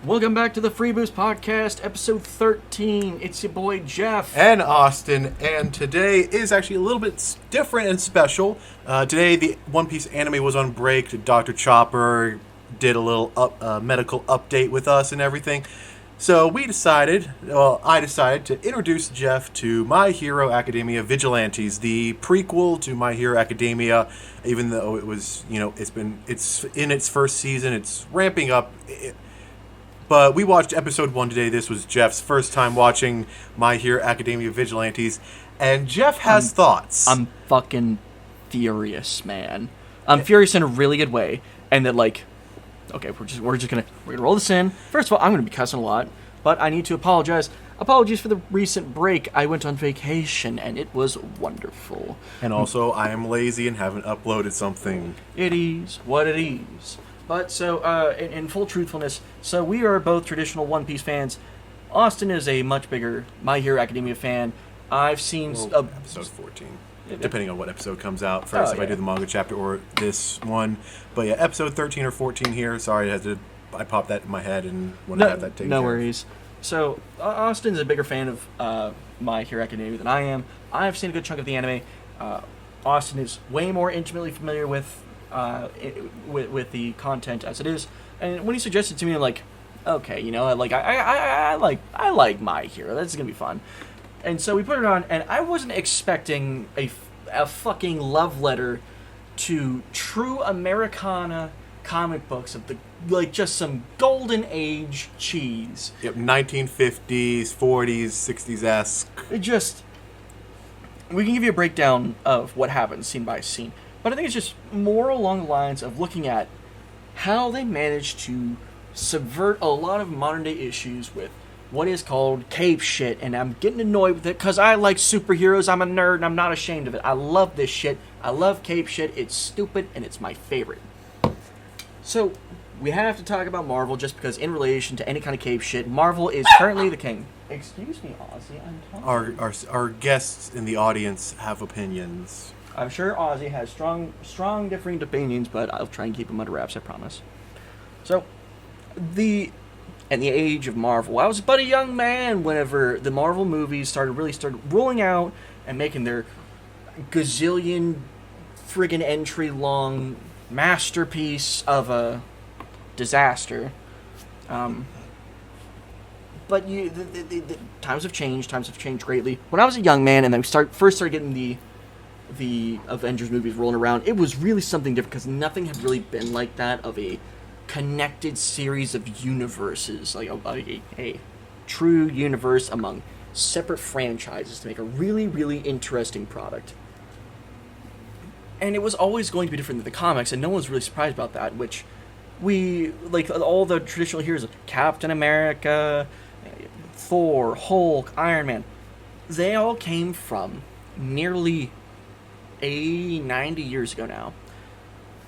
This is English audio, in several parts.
Welcome back to the Freeboos podcast, episode 13. It's your boy Jeff. And Austin, and today is actually a little bit different and special. Today, the One Piece anime was on break. Dr. Chopper did a little medical update with us and everything. So I decided to introduce Jeff to My Hero Academia Vigilantes, the prequel to My Hero Academia. Even though it was, it's in its first season, it's ramping up. But we watched episode 1 today. This was Jeff's first time watching My Hero Academia Vigilantes, and Jeff has thoughts. I'm fucking furious, man. I'm furious in a really good way, and that okay, we're gonna roll this in. First of all, I'm gonna be cussing a lot, but I need to apologize. Apologies for the recent break. I went on vacation, and it was wonderful. And also, I am lazy and haven't uploaded something. It is what it is. But so, in full truthfulness, so we are both traditional One Piece fans. Austin is a much bigger My Hero Academia fan. I've seen episode 14, depending on what episode comes out first. If I do the manga chapter or this one, but yeah, episode 13 or 14 here. Sorry, I popped that in my head and wanted to have that taken. No worries. So Austin's a bigger fan of My Hero Academia than I am. I've seen a good chunk of the anime. Austin is way more intimately familiar with the content as it is, and when he suggested to me, I'm like, okay, I like My Hero. That's gonna be fun. And so we put it on, and I wasn't expecting a fucking love letter to true Americana comic books of just some golden age cheese. Yep, 1950s, 40s, 60s-esque. We can give you a breakdown of what happens scene by scene. But I think it's just more along the lines of looking at how they managed to subvert a lot of modern day issues with what is called cape shit. And I'm getting annoyed with it because I like superheroes. I'm a nerd and I'm not ashamed of it. I love this shit. I love cape shit. It's stupid and it's my favorite. So we have to talk about Marvel just because in relation to any kind of cape shit, Marvel is currently the king. Excuse me, Ozzy. I'm talking. Our guests in the audience have opinions. I'm sure Ozzy has strong differing opinions, but I'll try and keep them under wraps, I promise. So, in the age of Marvel, I was but a young man whenever the Marvel movies started rolling out and making their gazillion friggin' entry-long masterpiece of a disaster. But the times have changed. Times have changed greatly. When I was a young man and I first started getting the Avengers movies rolling around, it was really something different because nothing had really been like that, of a connected series of universes, like a true universe among separate franchises to make a really, really interesting product. And it was always going to be different than the comics, and no one was really surprised about that, which all the traditional heroes of Captain America, Thor, Hulk, Iron Man, they all came from nearly 90 years ago now,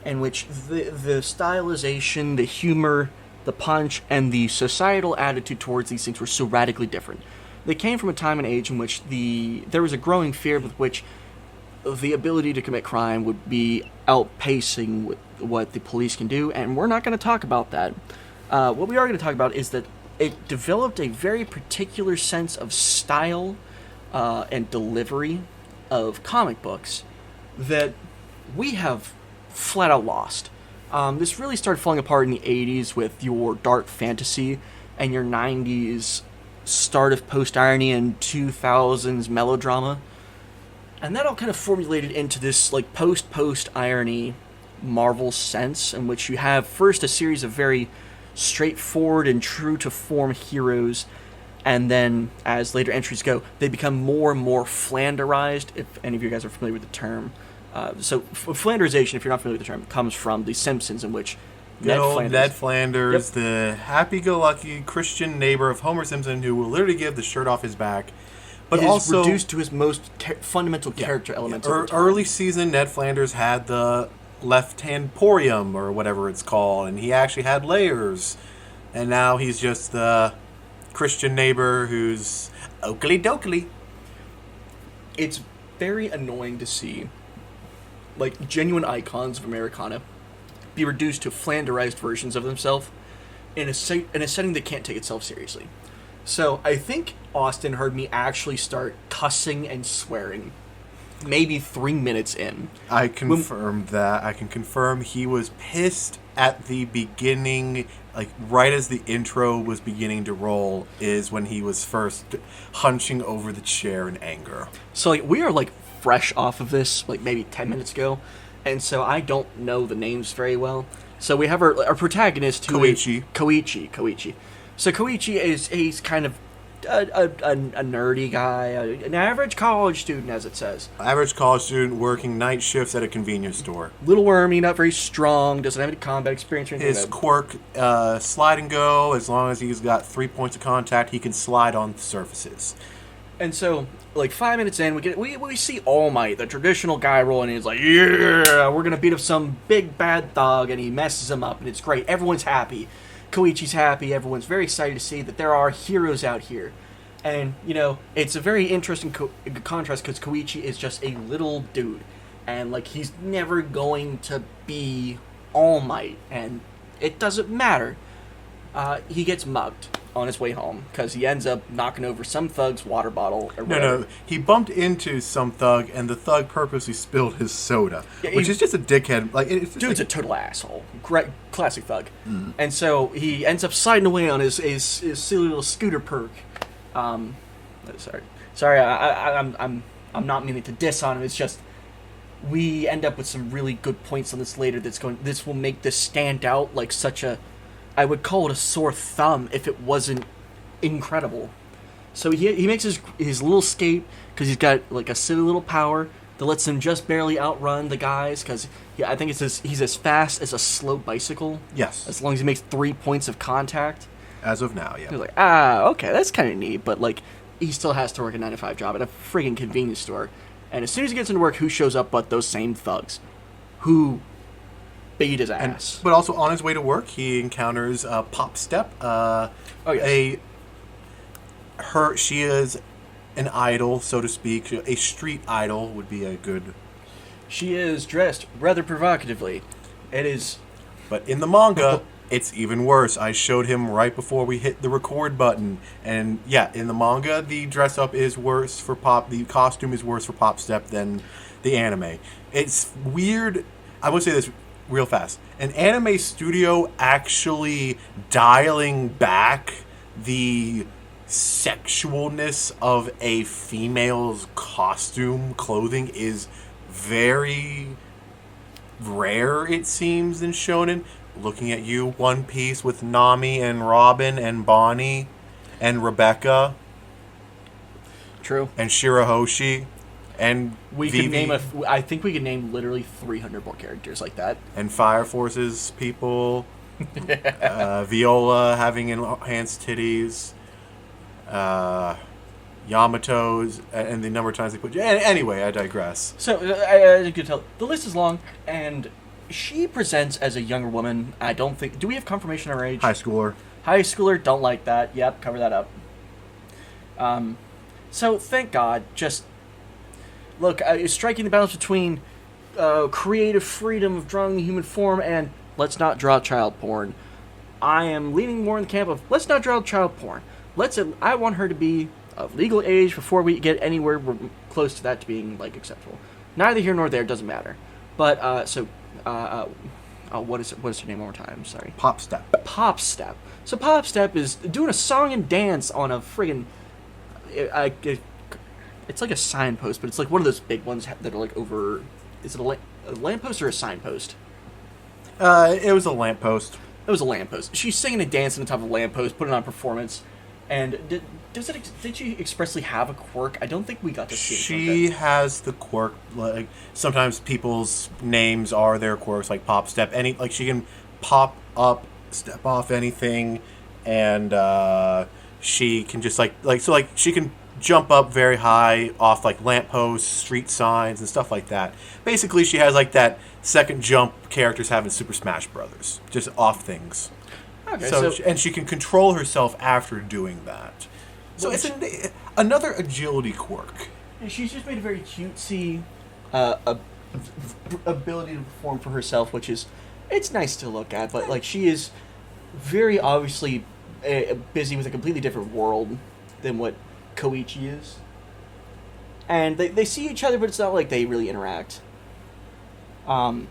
in which the stylization, the humor, the punch, and the societal attitude towards these things were so radically different. They came from a time and age in which there was a growing fear with which the ability to commit crime would be outpacing what the police can do, and we're not going to talk about that. What we are going to talk about is that it developed a very particular sense of style and delivery of comic books that we have flat out lost. This really started falling apart in the 80s with your dark fantasy and your 90s start of post-irony and 2000s melodrama. And that all kind of formulated into this post-irony Marvel sense, in which you have first a series of very straightforward and true-to-form heroes, and then, as later entries go, they become more and more Flanderized, if any of you guys are familiar with the term. Flanderization, if you're not familiar with the term, comes from The Simpsons, in which Ned Flanders, the happy-go-lucky Christian neighbor of Homer Simpson, who will literally give the shirt off his back, but is also reduced to his most fundamental character elements. Early season, Ned Flanders had the left-hand porium, or whatever it's called, and he actually had layers. And now he's just the Christian neighbor who's oakley dokley. It's very annoying to see genuine icons of Americana be reduced to Flanderized versions of themselves, in a setting that can't take itself seriously. So I think Austin heard me actually start cussing and swearing maybe 3 minutes in. I confirmed that. I can confirm he was pissed at the beginning, like right as the intro was beginning to roll, is when he was first hunching over the chair in anger. So like we are like fresh off of this, like maybe 10 minutes ago, and so I don't know the names very well. So we have our protagonist, who Koichi. So Koichi he's kind of a nerdy guy, an average college student, as it says. Average college student working night shifts at a convenience store. Little wormy, not very strong, doesn't have any combat experience or anything. His quirk, slide and go. As long as he's got 3 points of contact, he can slide on surfaces. And so, like 5 minutes in, we see All Might, the traditional guy rolling in. He's like, yeah, we're gonna beat up some big bad thug, and he messes him up, and it's great. Everyone's happy. Koichi's happy. Everyone's very excited to see that there are heroes out here. And, you know, it's a very interesting contrast because Koichi is just a little dude. And, like, he's never going to be All Might. And it doesn't matter. He gets mugged on his way home because he ends up knocking over some thug's water bottle or whatever. No, he bumped into some thug, and the thug purposely spilled his soda, which is just a dickhead. Like, dude's a total asshole. Classic thug. Mm. And so he ends up sliding away on his silly little scooter perk. Sorry, I'm not meaning to diss on him. It's just we end up with some really good points on this later. This will make this stand out like such a, I would call it a sore thumb if it wasn't incredible. So he makes his little escape because he's got like a silly little power that lets him just barely outrun the guys because I think he's as fast as a slow bicycle. Yes. As long as he makes 3 points of contact. As of now, yeah. He's like, okay, that's kind of neat, but like he still has to work a 9-to-5 job at a friggin' convenience store. And as soon as he gets into work, who shows up but those same thugs who beat his ass. But also on his way to work, he encounters Pop Step. She is an idol, so to speak. A street idol would be a good. She is dressed rather provocatively. It is. But in the manga, it's even worse. I showed him right before we hit the record button. And yeah, in the manga, the dress up is worse for the costume is worse for Pop Step than the anime. It's weird. I would say this real fast. An anime studio actually dialing back the sexualness of a female's clothing is very rare, it seems, in shonen. Looking at you, One Piece with Nami and Robin and Bonnie and Rebecca. True. And Shirahoshi and Vivi. I think we could name literally 300 more characters like that. And Fire Force's people. Viola having enhanced titties. Yamato's, and the number of times they put. Anyway, I digress. So, as you can tell, the list is long, and she presents as a younger woman. I don't think. Do we have confirmation on her age? High schooler. High schooler, don't like that. Yep, cover that up. So, thank God. Just look, striking the balance between creative freedom of drawing the human form and let's not draw child porn. I am leaning more in the camp of let's not draw child porn. I want her to be of legal age before we get anywhere close to that to being like acceptable. Neither here nor there, doesn't matter. But what is her name one more time? Sorry. Pop Step. Pop Step. So Pop Step is doing a song and dance on a friggin'. It's like a signpost, but it's like one of those big ones that are like over. Is it a lamppost or a signpost? It was a lamppost. It was a lamppost. She's singing and dancing on top of a lamppost, putting on a performance. And did she expressly have a quirk? I don't think we got to see it. She has the quirk. Like sometimes people's names are their quirks, like Pop Step. She can pop up, step off anything, and she can just she can jump up very high off like lampposts, street signs, and stuff like that. Basically, she has like that second jump characters have in Super Smash Brothers, just off things. Okay, and she can control herself after doing that. So it's another agility quirk. And she's just made a very cutesy ability to perform for herself, which is it's nice to look at. But like she is very obviously busy with a completely different world than what Koichi is. And they see each other, but it's not like they really interact. And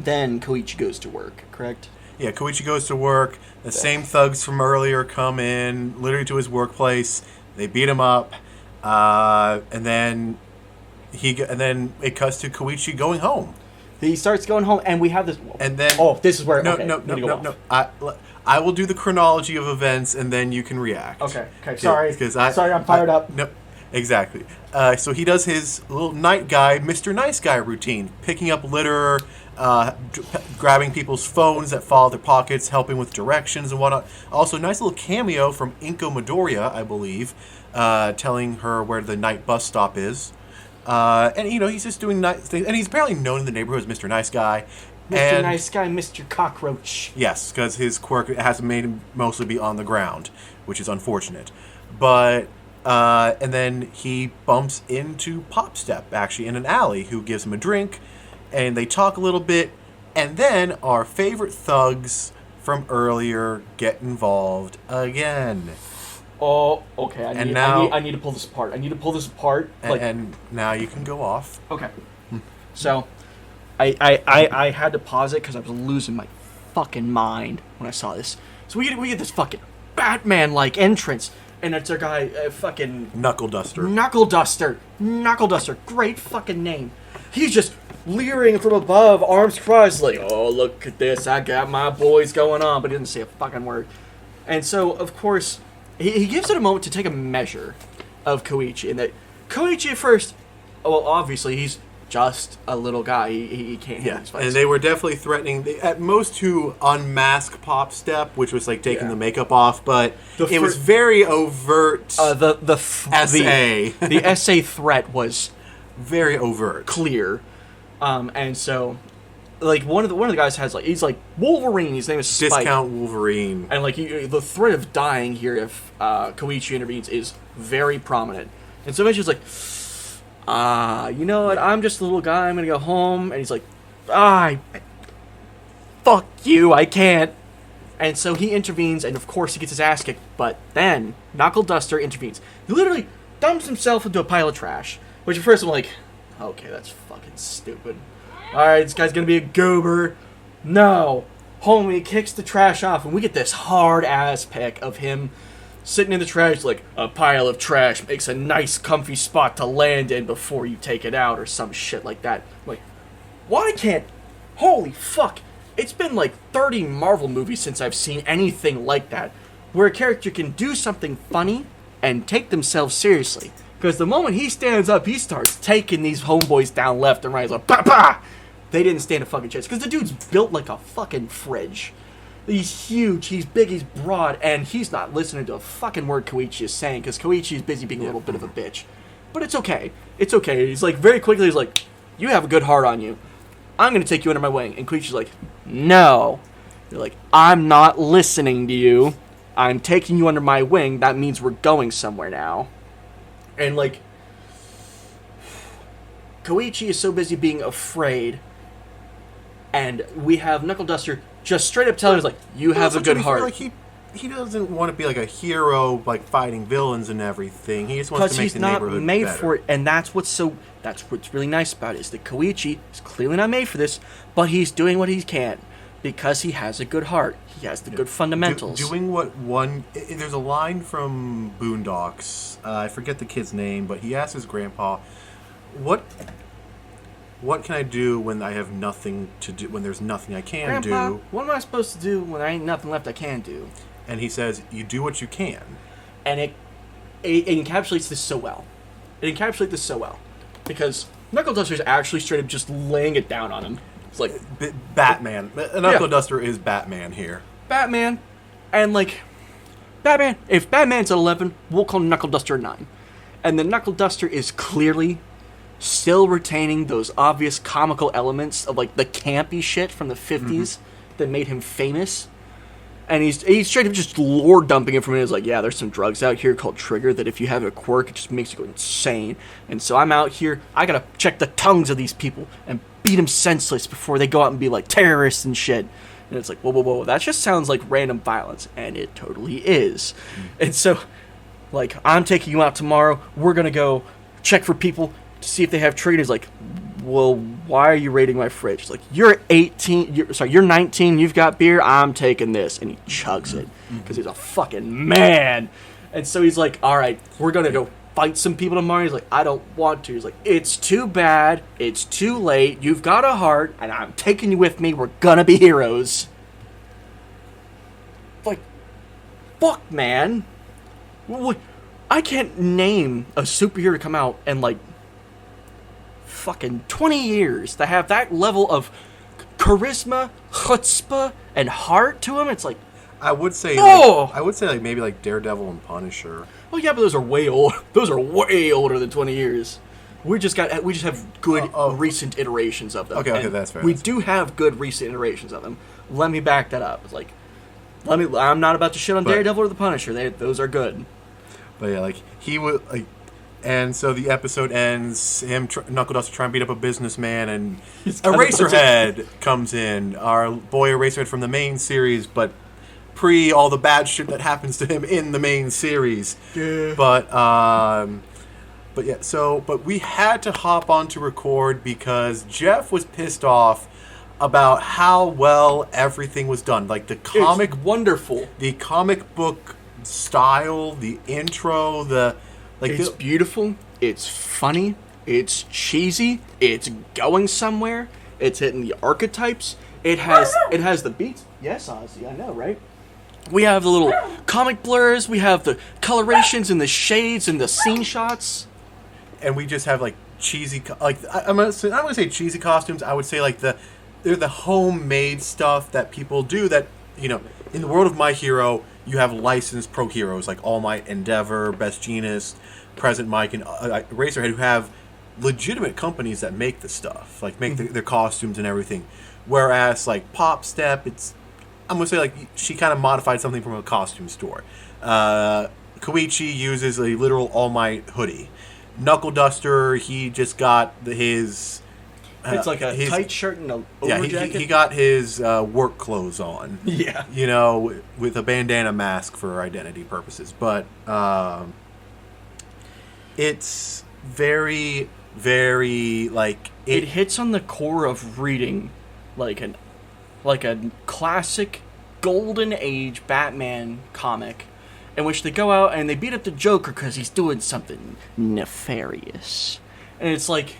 then Koichi goes to work, correct? Yeah, Koichi goes to work. The same thugs from earlier come in, literally to his workplace. They beat him up, and then it cuts to Koichi going home. He starts going home, and we have this. And then this is where no. I will do the chronology of events, and then you can react. Okay. Sorry, I'm fired up. No, exactly. So he does his little night guy, Mr. Nice Guy routine, picking up litter, grabbing people's phones that fall out their pockets, helping with directions and whatnot. Also, nice little cameo from Inko Midoriya, I believe, telling her where the night bus stop is. And he's just doing nice things, and he's apparently known in the neighborhood as Mr. Nice Guy. Mr. Nice Guy, Mr. Cockroach. Yes, because his quirk has made him mostly be on the ground, which is unfortunate. But and then he bumps into Popstep, actually, in an alley, who gives him a drink, and they talk a little bit, and then our favorite thugs from earlier get involved again. Oh, okay. I need to pull this apart. And now you can go off. Okay. So, I had to pause it because I was losing my fucking mind when I saw this. So we get this fucking Batman-like entrance, and it's our guy, fucking Knuckle Duster. Knuckle Duster. Great fucking name. He's just leering from above, arms crossed, like, oh, look at this, I got my boys going on, but he didn't say a fucking word. And so, of course, he gives it a moment to take a measure of Koichi, and that Koichi at first, well, obviously, he's just a little guy. He can't handle his fights. And they were definitely threatening, at most, to unmask Popstep, which was like taking the makeup off, but it was very overt. The SA. The SA threat was very overt, clear, and so, like one of the guys has he's like Wolverine. His name is Spike. Discount Wolverine, and like the threat of dying here if Koichi intervenes is very prominent. And so Mitch is like, you know what? I'm just a little guy. I'm gonna go home. And he's like, fuck you. I can't. And so he intervenes, and of course he gets his ass kicked. But then Knuckle Duster intervenes. He literally dumps himself into a pile of trash. Which at first I'm like, okay, that's fucking stupid. Alright, this guy's gonna be a goober. No. Homie kicks the trash off, and we get this hard-ass pic of him sitting in the trash like, a pile of trash makes a nice comfy spot to land in before you take it out, or some shit like that. I'm like, why can't... Holy fuck. It's been like 30 Marvel movies since I've seen anything like that, where a character can do something funny and take themselves seriously. Because the moment he stands up, he starts taking these homeboys down left and right. He's like, bah! They didn't stand a fucking chance. Because the dude's built like a fucking fridge. He's huge, he's big, he's broad, and he's not listening to a fucking word Koichi is saying, because Koichi is busy being a little bit of a bitch. But it's okay. It's okay. He's like, very quickly, he's like, you have a good heart on you. I'm going to take you under my wing. And Koichi's like, no. You're like, I'm not listening to you. I'm taking you under my wing. That means we're going somewhere now. And, like, Koichi is so busy being afraid, and we have Knuckle Duster just straight up telling us, like, you have a good heart. Like, he doesn't want to be, like, a hero, like, fighting villains and everything. He just wants to make the neighborhood better. Because he's not made for it, and that's what's really nice about it, is that Koichi is clearly not made for this, but he's doing what he can, because he has a good heart. He has the good fundamentals. Doing what one... There's a line from Boondocks. I forget the kid's name, but he asks his grandpa, what can I do when I have nothing to do, when there's nothing I can Grandpa, do? What am I supposed to do when there ain't nothing left I can do? And he says, you do what you can. And it encapsulates this so well. Because Knuckle Duster is actually straight up just laying it down on him. It's like... Batman. Knuckle Duster is Batman here. Batman. And, like... Batman. If Batman's at 11, we'll call Knuckle Duster a 9. And the Knuckle Duster is clearly still retaining those obvious comical elements of, like, the campy shit from the 50s that made him famous. And he's straight up just lore dumping it from it. He's like, yeah, there's some drugs out here called Trigger that if you have a quirk, it just makes you go insane. And so I'm out here, I gotta check the tongues of these people and beat them senseless before they go out and be like terrorists and shit. And it's like, whoa, whoa, whoa, that just sounds like random violence, and it totally is. And so, like, I'm taking you out tomorrow. We're gonna go check for people to see if they have triggers. Like, well, why are you raiding my fridge? It's like, you're 18. You're 19. You've got beer. I'm taking this, and he chugs it because he's a fucking man. And so he's like, all right, we're gonna go fight some people tomorrow. He's like, I don't want to. He's like, it's too bad. It's too late. You've got a heart, and I'm taking you with me. We're gonna be heroes. Like, fuck, man. I can't name a superhero to come out and, like, fucking 20 years to have that level of charisma, chutzpah, and heart to him. It's like, I would say, no! like maybe like Daredevil and Punisher. Oh yeah, but those are way old. Those are way older than 20 years. We just have good recent iterations of them. Okay, that's fair. We do have good recent iterations of them. Let me back that up. It's like, I'm not about to shit on Daredevil or the Punisher. Those are good. But yeah, like he would like, and so the episode ends. Knuckle Duster trying to beat up a businessman, and Eraserhead comes in. Our boy Eraserhead from the main series, but pre all the bad shit that happens to him in the main series. Yeah. But we had to hop on to record because Jeff was pissed off about how well everything was done. Like the comic, it's wonderful. The comic book style, the intro, it's beautiful. It's funny. It's cheesy. It's going somewhere. It's hitting the archetypes. It has the beats. Yes, Ozzy, I know, right? We have the little comic blurs. We have the colorations and the shades and the scene shots. And we just have like cheesy, I'm gonna say cheesy costumes. I would say like they're the homemade stuff that people do. That, you know, in the world of My Hero, you have licensed pro heroes like All Might, Endeavor, Best Jeanist, Present Mike, and Eraserhead, who have legitimate companies that make the stuff, like make their costumes and everything. Whereas like Pop Step, I'm gonna say like she kind of modified something from a costume store. Koichi uses a literal All Might hoodie. Knuckle Duster, he just got his. It's like a tight shirt and a over jacket. He got his work clothes on. Yeah. You know, with a bandana mask for identity purposes. But it's very, very, like... It hits on the core of reading like a classic golden age Batman comic in which they go out and they beat up the Joker because he's doing something nefarious. And it's like...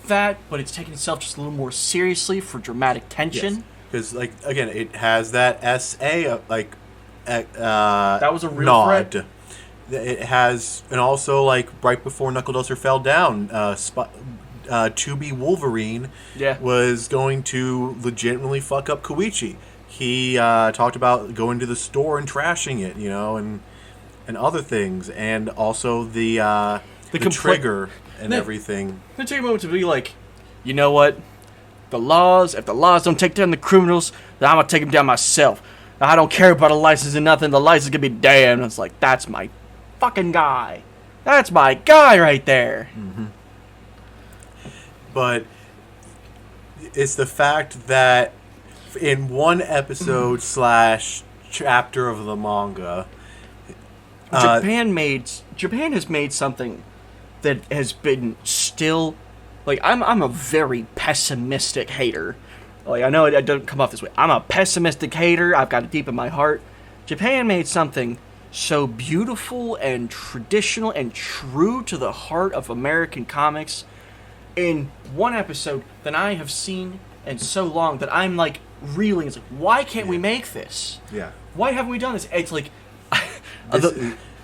that, but it's taking itself just a little more seriously for dramatic tension. Because, like, again, it has that SA, that was a real nod. threat. It has, and also, like, right before Knuckle Duster fell down, 2B Wolverine was going to legitimately fuck up Koichi. He talked about going to the store and trashing it, you know, and other things, and also the trigger and everything. Then take a moment to be like, you know what? If the laws don't take down the criminals, then I'm going to take them down myself. I don't care about a license and nothing. The license can be damned. It's like, that's my fucking guy. That's my guy right there. Mm-hmm. But it's the fact that in one episode / chapter of the manga, Japan has made something that has been still, like, I'm a very pessimistic hater. Like, I know it doesn't come off this way. I'm a pessimistic hater. I've got it deep in my heart. Japan made something so beautiful and traditional and true to the heart of American comics in one episode that I have seen in so long that I'm, like, reeling. It's like, why can't we make this? Yeah. Why haven't we done this? It's like...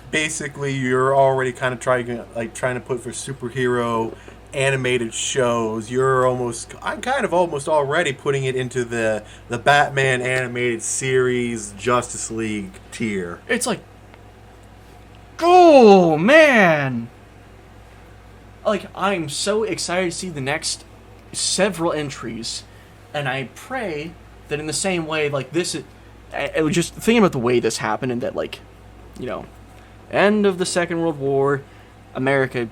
basically, you're already kind of trying to put for superhero animated shows. I'm kind of almost already putting it into the Batman animated series Justice League tier. It's like, oh man! Like, I'm so excited to see the next several entries, and I pray that in the same way, like, this is, I was just thinking about the way this happened, and that, like, you know, end of the Second World War, American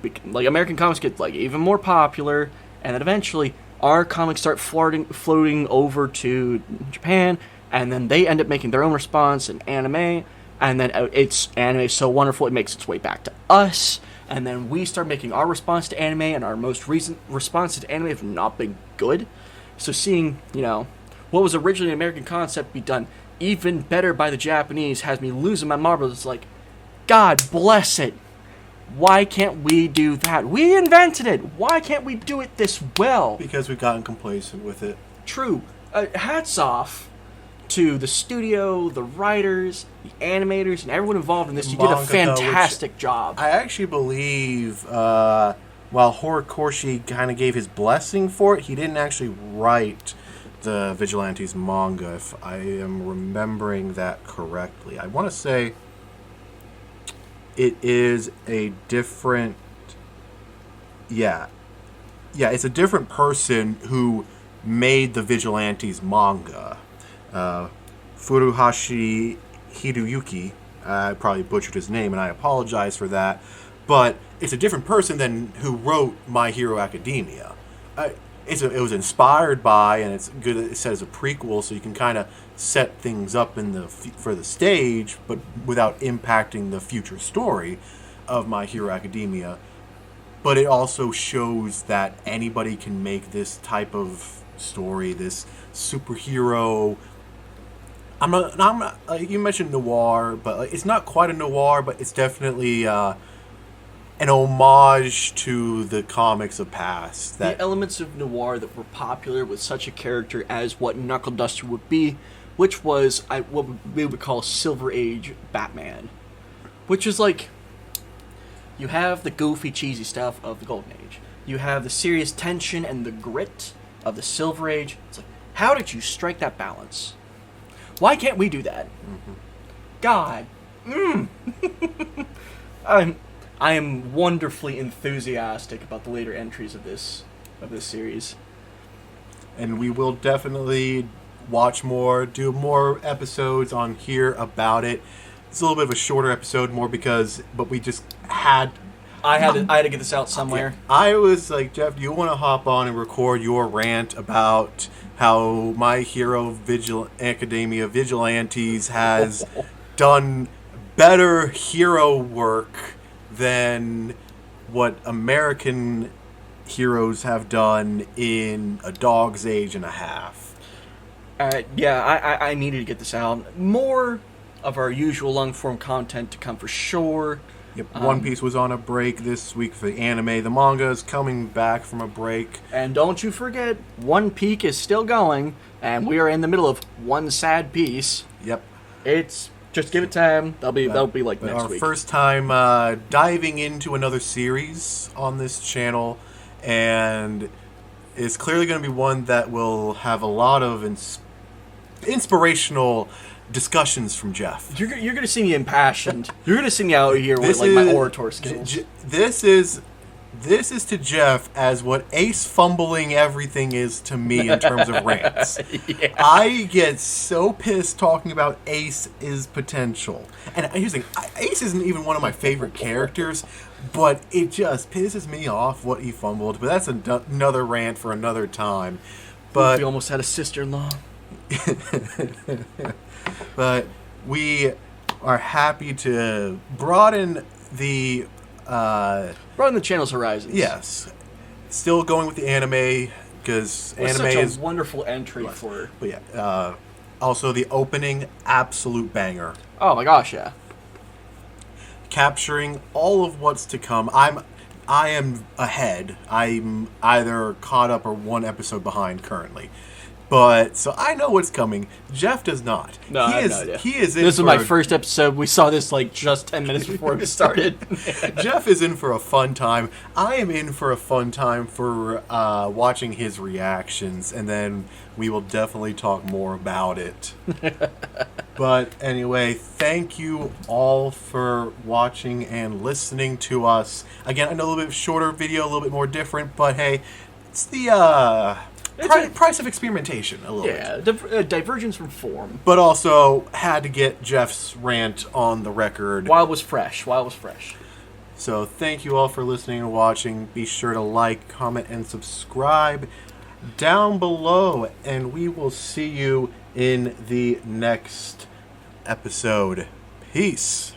comics get, like, even more popular, and then eventually our comics start floating over to Japan, and then they end up making their own response in anime, and then anime is so wonderful it makes its way back to us, and then we start making our response to anime, and our most recent responses to anime have not been good. So seeing, what was originally an American concept be done even better by the Japanese has me losing my marbles. It's like, God bless it. Why can't we do that? We invented it. Why can't we do it this well? Because we've gotten complacent with it. True. Hats off to the studio, the writers, the animators, and everyone involved in this. You did a fantastic job. I actually believe, while Horikoshi kind of gave his blessing for it, he didn't actually write the Vigilantes manga, if I am remembering that correctly. I want to say it is a different... Yeah, it's a different person who made the Vigilantes manga. Furuhashi Hideyuki. I probably butchered his name, and I apologize for that. But it's a different person than who wrote My Hero Academia. It was inspired by, and it's good that it says a prequel, so you can kind of set things up for the stage, but without impacting the future story of My Hero Academia. But it also shows that anybody can make this type of story, this superhero. You mentioned noir, but it's not quite a noir, but it's definitely an homage to the comics of past. The elements of noir that were popular with such a character as what Knuckle Duster would be, which was what we would call Silver Age Batman. Which is like, you have the goofy, cheesy stuff of the Golden Age. You have the serious tension and the grit of the Silver Age. It's like, how did you strike that balance? Why can't we do that? Mm-hmm. God. I am wonderfully enthusiastic about the later entries of this series. And we will definitely watch more, do more episodes on here about it. It's a little bit of a shorter episode, but we just had... I had to get this out somewhere. Okay. I was like, Jeff, do you want to hop on and record your rant about how My Hero Academia Vigilantes has done better hero work than what American heroes have done in a dog's age and a half? I needed to get this out. More of our usual long-form content to come for sure. Yep, One Piece was on a break this week for the anime. The manga is coming back from a break. And don't you forget, One Piece is still going, and we are in the middle of One Sad Piece. Yep. It's... Just give it time. That'll be like next week. Our first time diving into another series on this channel, and it's clearly going to be one that will have a lot of inspirational discussions from Jeff. You're going to see me impassioned. You're going to see me out here with my orator skills. This is to Jeff as what Ace fumbling everything is to me in terms of rants. Yeah. I get so pissed talking about Ace's potential. And here's the thing, Ace isn't even one of my favorite characters, but it just pisses me off what he fumbled. But that's another rant for another time. But we almost had a sister-in-law. But we are happy to broaden the channel's horizons. Yes. Still going with the anime, because anime is a wonderful entry for... But yeah, also the opening, absolute banger. Oh my gosh, yeah. Capturing all of what's to come. I am ahead. I'm either caught up or one episode behind currently. But, so I know what's coming. Jeff does not. No, I have no idea. He is in This is my first episode. We saw this just 10 minutes before we started. Jeff is in for a fun time. I am in for a fun time for watching his reactions, and then we will definitely talk more about it. But anyway, thank you all for watching and listening to us. Again, I know a little bit shorter video, a little bit more different, but hey, it's the... price of experimentation, a little bit. Yeah, divergence from form. But also had to get Jeff's rant on the record. While it was fresh. So thank you all for listening and watching. Be sure to like, comment, and subscribe. down below, and we will see you in the next episode. Peace.